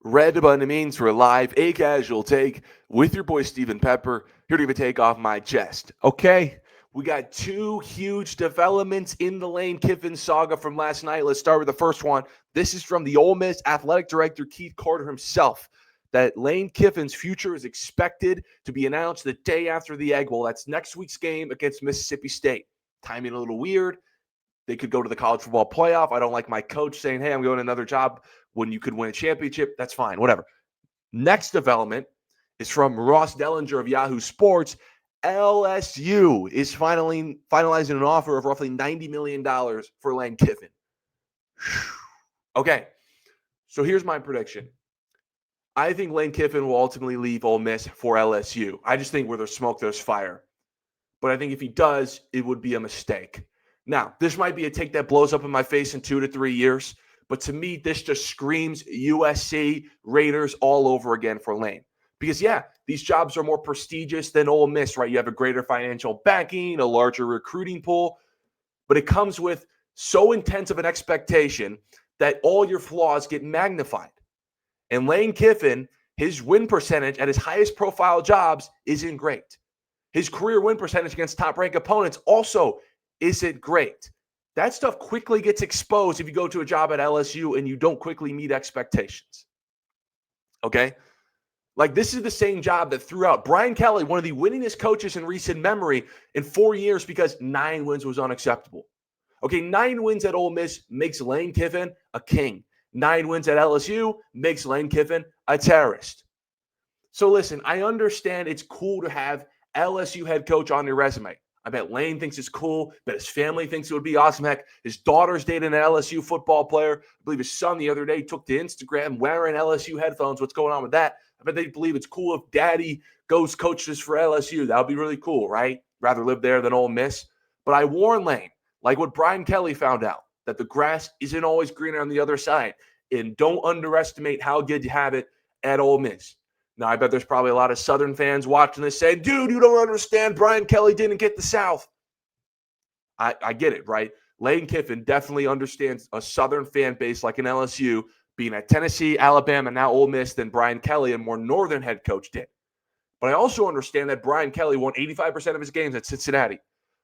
Red Button means we're live, a casual take with your boy Stephen Pepper, here to give a take off my chest. Okay, we got two huge developments in the Lane Kiffin saga from last night. Let's start with the first one. This is from the Ole Miss athletic director Keith Carter himself, that Lane Kiffin's future is expected to be announced the day after the Egg Bowl. That's next week's game against Mississippi State. Timing a little weird. They could go to the college football playoff. I don't like my coach saying, hey, I'm going to another job when you could win a championship. That's fine, whatever. Next development is from Ross Dellinger of Yahoo Sports. LSU is finalizing an offer of roughly $90 million for Lane Kiffin. Okay, so here's my prediction. I think Lane Kiffin will ultimately leave Ole Miss for LSU. I just think where there's smoke, there's fire. But I think if he does, it would be a mistake. Now, this might be a take that blows up in my face in 2 to 3 years, but to me, this just screams USC, Raiders all over again for Lane. Because, yeah, these jobs are more prestigious than Ole Miss, right? You have a greater financial backing, a larger recruiting pool, but it comes with so intense of an expectation that all your flaws get magnified. And Lane Kiffin, his win percentage at his highest profile jobs isn't great. His career win percentage against top-ranked opponents also isn't great. That stuff quickly gets exposed if you go to a job at LSU and you don't quickly meet expectations. Okay? Like, this is the same job that threw out Brian Kelly, one of the winningest coaches in recent memory, in 4 years because 9 wins was unacceptable. Okay, 9 wins at Ole Miss makes Lane Kiffin a king. 9 wins at LSU makes Lane Kiffin a terrorist. So listen, I understand it's cool to have LSU head coach on your resume. I bet Lane thinks it's cool. I bet his family thinks it would be awesome. Heck, his daughter's dating an LSU football player. I believe his son the other day took to Instagram wearing LSU headphones. What's going on with that? I bet they believe it's cool if daddy goes coaches for LSU. That would be really cool, right? Rather live there than Ole Miss. But I warn Lane, like what Brian Kelly found out, that the grass isn't always greener on the other side. And don't underestimate how good you have it at Ole Miss. Now, I bet there's probably a lot of Southern fans watching this saying, dude, you don't understand. Brian Kelly didn't get the South. I get it, right? Lane Kiffin definitely understands a Southern fan base like an LSU being at Tennessee, Alabama, now Ole Miss than Brian Kelly, a more Northern head coach, did. But I also understand that Brian Kelly won 85% of his games at Cincinnati.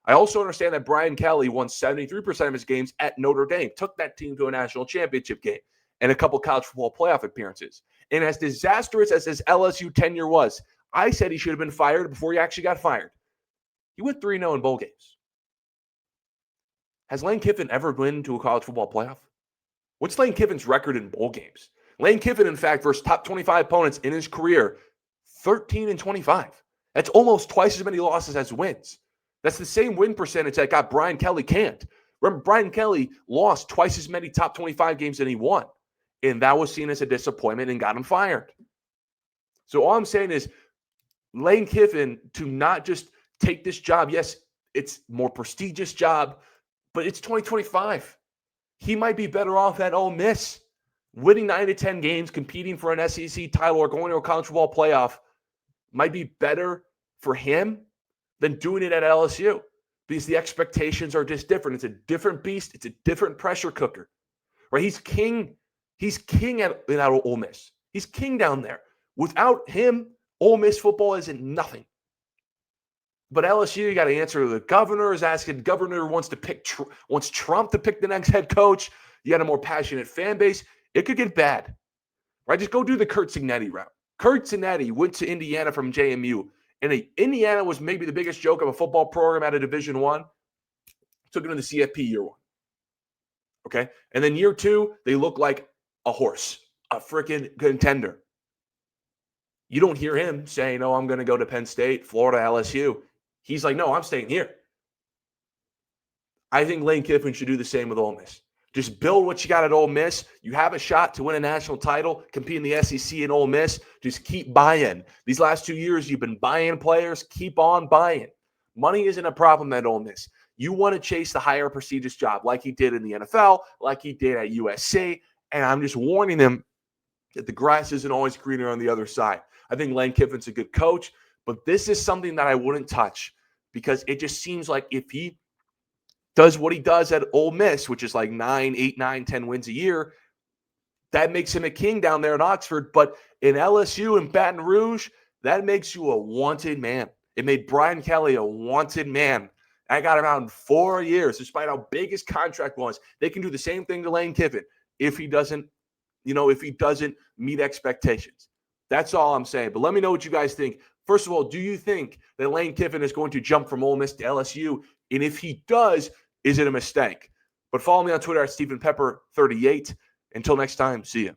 I also understand that Brian Kelly won 73% of his games at Notre Dame, took that team to a national championship game and a couple college football playoff appearances. And as disastrous as his LSU tenure was, I said he should have been fired before he actually got fired. He went 3-0 in bowl games. Has Lane Kiffin ever been to a college football playoff? What's Lane Kiffin's record in bowl games? Lane Kiffin, in fact, versus top 25 opponents in his career, 13-25. That's almost twice as many losses as wins. That's the same win percentage that got Brian Kelly canned. Remember, Brian Kelly lost twice as many top 25 games than he won. And that was seen as a disappointment and got him fired. So all I'm saying is Lane Kiffin to not just take this job. Yes, it's a more prestigious job, but it's 2025. He might be better off at Ole Miss, winning 9 to 10 games, competing for an SEC title or going to a college football playoff might be better for him than doing it at LSU because the expectations are just different. It's a different beast. It's a different pressure cooker, right? He's king. He's king at Ole Miss. He's king down there. Without him, Ole Miss football isn't nothing. But LSU, you got to answer the governor is asking. The governor wants Trump to pick the next head coach. You got a more passionate fan base. It could get bad, right? Just go do the Kurt Cignetti route. Kurt Cignetti went to Indiana from JMU, and Indiana was maybe the biggest joke of a football program out of Division I. Took it in the CFP year 1. Okay, and then year 2, they look like a horse, a freaking contender. You don't hear him saying, oh, I'm going to go to Penn State, Florida, LSU. He's like, no, I'm staying here. I think Lane Kiffin should do the same with Ole Miss. Just build what you got at Ole Miss. You have a shot to win a national title, compete in the SEC and Ole Miss. Just keep buying. These last 2 years, you've been buying players. Keep on buying. Money isn't a problem at Ole Miss. You want to chase the higher prestigious job like he did in the NFL, like he did at USC. And I'm just warning them that the grass isn't always greener on the other side. I think Lane Kiffin's a good coach, but this is something that I wouldn't touch because it just seems like if he does what he does at Ole Miss, which is like 8, 9, 10 wins a year, That makes him a king down there in Oxford. But in LSU and Baton Rouge, that makes you a wanted man. It made Brian Kelly a wanted man. I got him out in 4 years, despite how big his contract was. They can do the same thing to Lane Kiffin if he doesn't, if he doesn't meet expectations. That's all I'm saying. But let me know what you guys think. First of all, do you think that Lane Kiffin is going to jump from Ole Miss to LSU? And if he does, is it a mistake? But follow me on Twitter at StephenPepper38. Until next time, see ya.